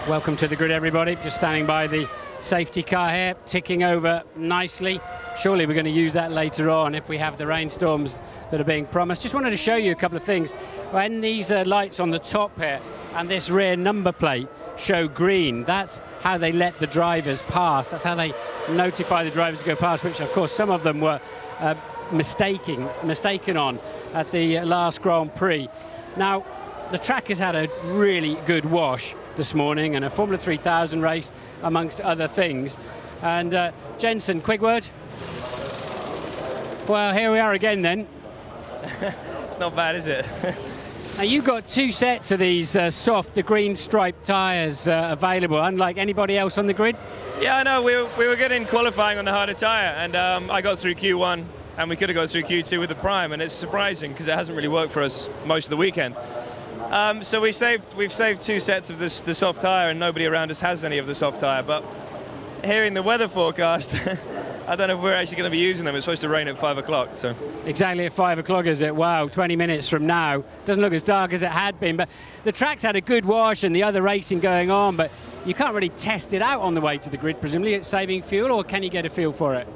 Welcome to the grid, everybody. Just standing by the safety car here, ticking over nicely. Surely we're going to use that later on if we have the rainstorms that are being promised. Just wanted to show you a couple of things. When these lights on the top here and this rear number plate show green, that's how they let the drivers pass. That's how they notify the drivers to go past, which of course some of them were mistaken on at the last Grand Prix. Now, the track has had a really good wash this morning and a Formula 3000 race amongst other things. And Jensen, quick word? Well, here we are again then. It's not bad, is it? Now you've got two sets of these soft, the green striped tyres available, unlike anybody else on the grid. Yeah, I know. We were good in qualifying on the harder tyre, and I got through Q1, and we could have got through Q2 with the prime, and it's surprising because it hasn't really worked for us most of the weekend. So we've saved two sets of the soft tyre, and nobody around us has any of the soft tyre. But hearing the weather forecast, I don't know if we're actually going to be using them. It's supposed to rain at 5 o'clock. So exactly at 5 o'clock, is it? Wow, 20 minutes from now. Doesn't look as dark as it had been, but the track's had a good wash and the other racing going on, but you can't really test it out on the way to the grid. Presumably it's saving fuel, or can you get a feel for it?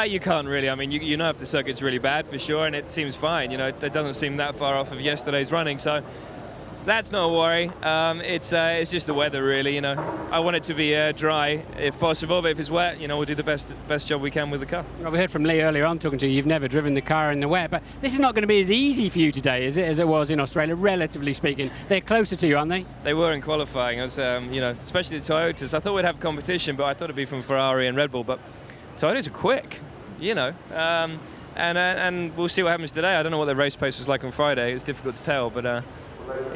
You can't really. I mean, you know if the circuit's really bad for sure, and it seems fine. You know, it doesn't seem that far off of yesterday's running, so that's not a worry. It's just the weather, really. You know, I want it to be dry if possible, but if it's wet, you know, we'll do the best job we can with the car. Well, we heard from Lee earlier on talking to you. You've never driven the car in the wet, but this is not going to be as easy for you today, is it, as it was in Australia, relatively speaking? They're closer to you, aren't they? They were in qualifying. I was, you know, especially the Toyotas. I thought we'd have competition, but I thought it'd be from Ferrari and Red Bull. But Toyotas are quick, you know. And we'll see what happens today. I don't know what the race pace was like on Friday. It's difficult to tell, but.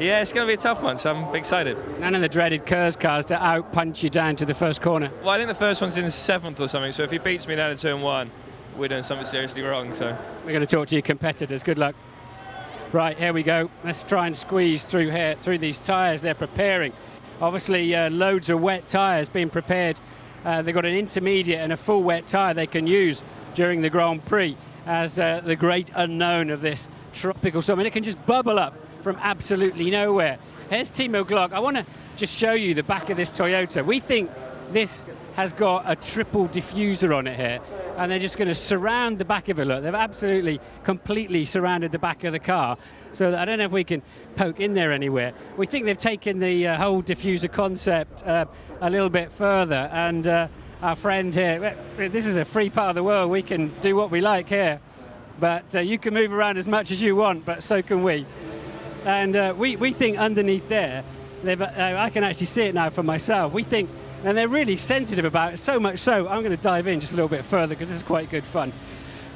Yeah, it's going to be a tough one, so I'm excited. None of the dreaded Kerrs cars to out-punch you down to the first corner. Well, I think the first one's in 7th or something, so if he beats me down in turn 1, we're doing something seriously wrong. So we're going to talk to your competitors. Good luck. Right, here we go. Let's try and squeeze through here, through these tyres they're preparing. Obviously, loads of wet tyres being prepared. They've got an intermediate and a full wet tyre they can use during the Grand Prix as the great unknown of this tropical summer. And it can just bubble up from absolutely nowhere. Here's Timo Glock. I want to just show you the back of this Toyota. We think this has got a triple diffuser on it here, and they're just going to surround the back of it. Look, they've absolutely, completely surrounded the back of the car, so that I don't know if we can poke in there anywhere. We think they've taken the whole diffuser concept a little bit further, and our friend here, this is a free part of the world. We can do what we like here, but you can move around as much as you want, but so can we. And we think underneath there, I can actually see it now for myself. We think, and they're really sensitive about it, so much so, I'm going to dive in just a little bit further because this is quite good fun.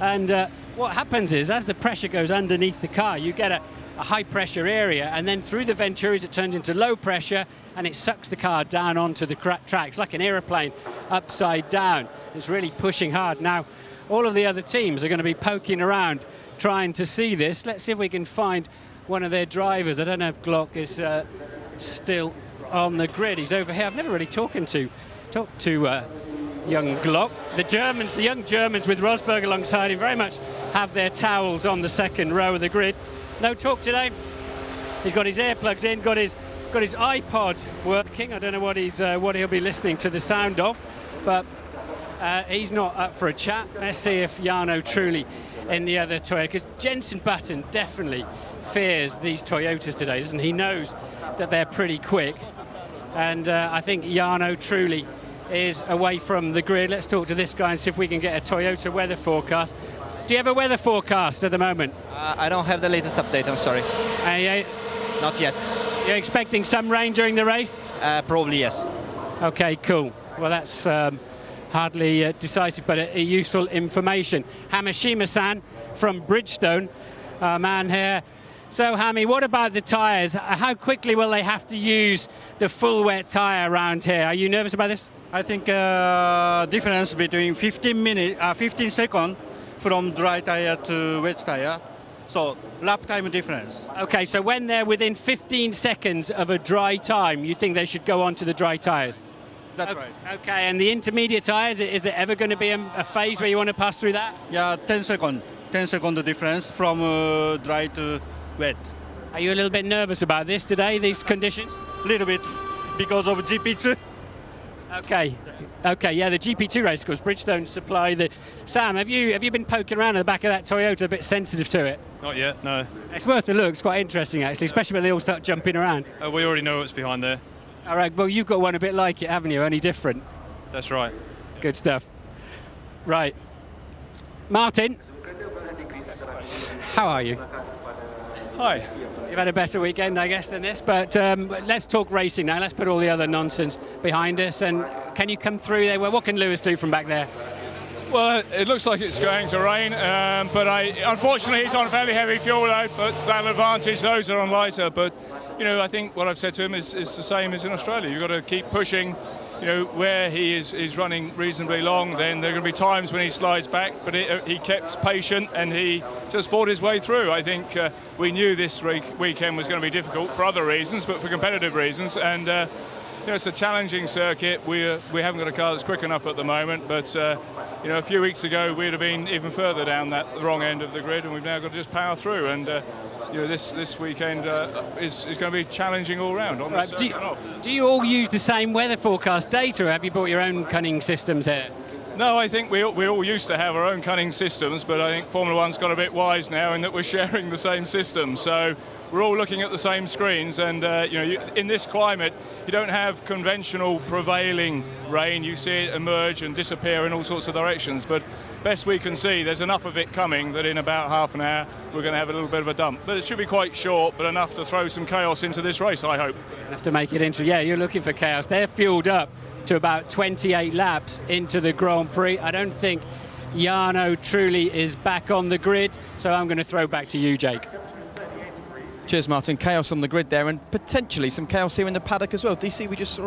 And what happens is, as the pressure goes underneath the car, you get a high pressure area, and then through the venturis it turns into low pressure, and it sucks the car down onto the tracks like an aeroplane upside down. It's really pushing hard. Now, all of the other teams are going to be poking around trying to see this. Let's see if we can find one of their drivers. I don't know if Glock is still on the grid. He's over here. I've never really talked to young Glock. The young Germans with Rosberg alongside him very much have their towels on the second row of the grid. No talk today. He's got his earplugs in, got his iPod working. I don't know what he'll be listening to the sound of, but he's not up for a chat. Let's see if Jarno Trulli in the other Toyota, because Jensen Button definitely fears these Toyotas today, doesn't he? He knows that they're pretty quick, and I think Jarno Trulli is away from the grid. Let's talk to this guy and see if we can get a Toyota weather forecast. Do you have a weather forecast at the moment? I don't have the latest update, I'm sorry. Not yet. You're expecting some rain during the race? Probably yes. Okay, cool. Well, that's hardly decisive, but a useful information. Hamashima-san from Bridgestone, man here. So, Hami, what about the tyres? How quickly will they have to use the full wet tyre around here? Are you nervous about this? I think difference between 15 seconds from dry tyre to wet tyre. So, lap time difference. Okay, so when they're within 15 seconds of a dry time, you think they should go on to the dry tyres? That's right. Okay, and the intermediate tyres, is there ever going to be a phase where you want to pass through that? Yeah, 10 second difference from dry to wet. Are you a little bit nervous about this today, these conditions? Little bit, because of GP2. Okay, yeah, the GP2 race, of course, Bridgestone supply the... Sam, have you been poking around in the back of that Toyota, a bit sensitive to it? Not yet, no. It's worth a look, it's quite interesting actually, especially when they all start jumping around. We already know what's behind there. All right, well, you've got one a bit like it, haven't you? Only different. That's right. Good stuff. Right. Martin. How are you? Hi. You've had a better weekend, I guess, than this, but let's talk racing now. Let's put all the other nonsense behind us. And can you come through there? Well, what can Lewis do from back there? Well, it looks like it's going to rain, but unfortunately he's on a fairly heavy fuel load, but that'll advantage those that are on lighter. But, you know, I think what I've said to him is the same as in Australia. You've got to keep pushing. You know, where he is running reasonably long, then there are going to be times when he slides back, but he kept patient and he just fought his way through. I think we knew this weekend was going to be difficult for other reasons, but for competitive reasons. And you know, it's a challenging circuit. We haven't got a car that's quick enough at the moment, but you know, a few weeks ago we'd have been even further down the wrong end of the grid, and we've now got to just power through. And you know, this weekend is going to be challenging all round. On right. Do you all use the same weather forecast data, or have you brought your own cunning systems here? No, I think we all used to have our own cunning systems, but I think Formula One's got a bit wise now in that we're sharing the same system. So we're all looking at the same screens, and you know, in this climate, you don't have conventional prevailing rain. You see it emerge and disappear in all sorts of directions, but best we can see, there's enough of it coming that in about half an hour we're going to have a little bit of a dump. But it should be quite short, but enough to throw some chaos into this race, I hope. Enough to make it into, yeah, you're looking for chaos. They're fueled up to about 28 laps into the Grand Prix. I don't think Jarno Trulli is back on the grid, so I'm going to throw back to you, Jake. Cheers, Martin. Chaos on the grid there, and potentially some chaos here in the paddock as well. DC, we just saw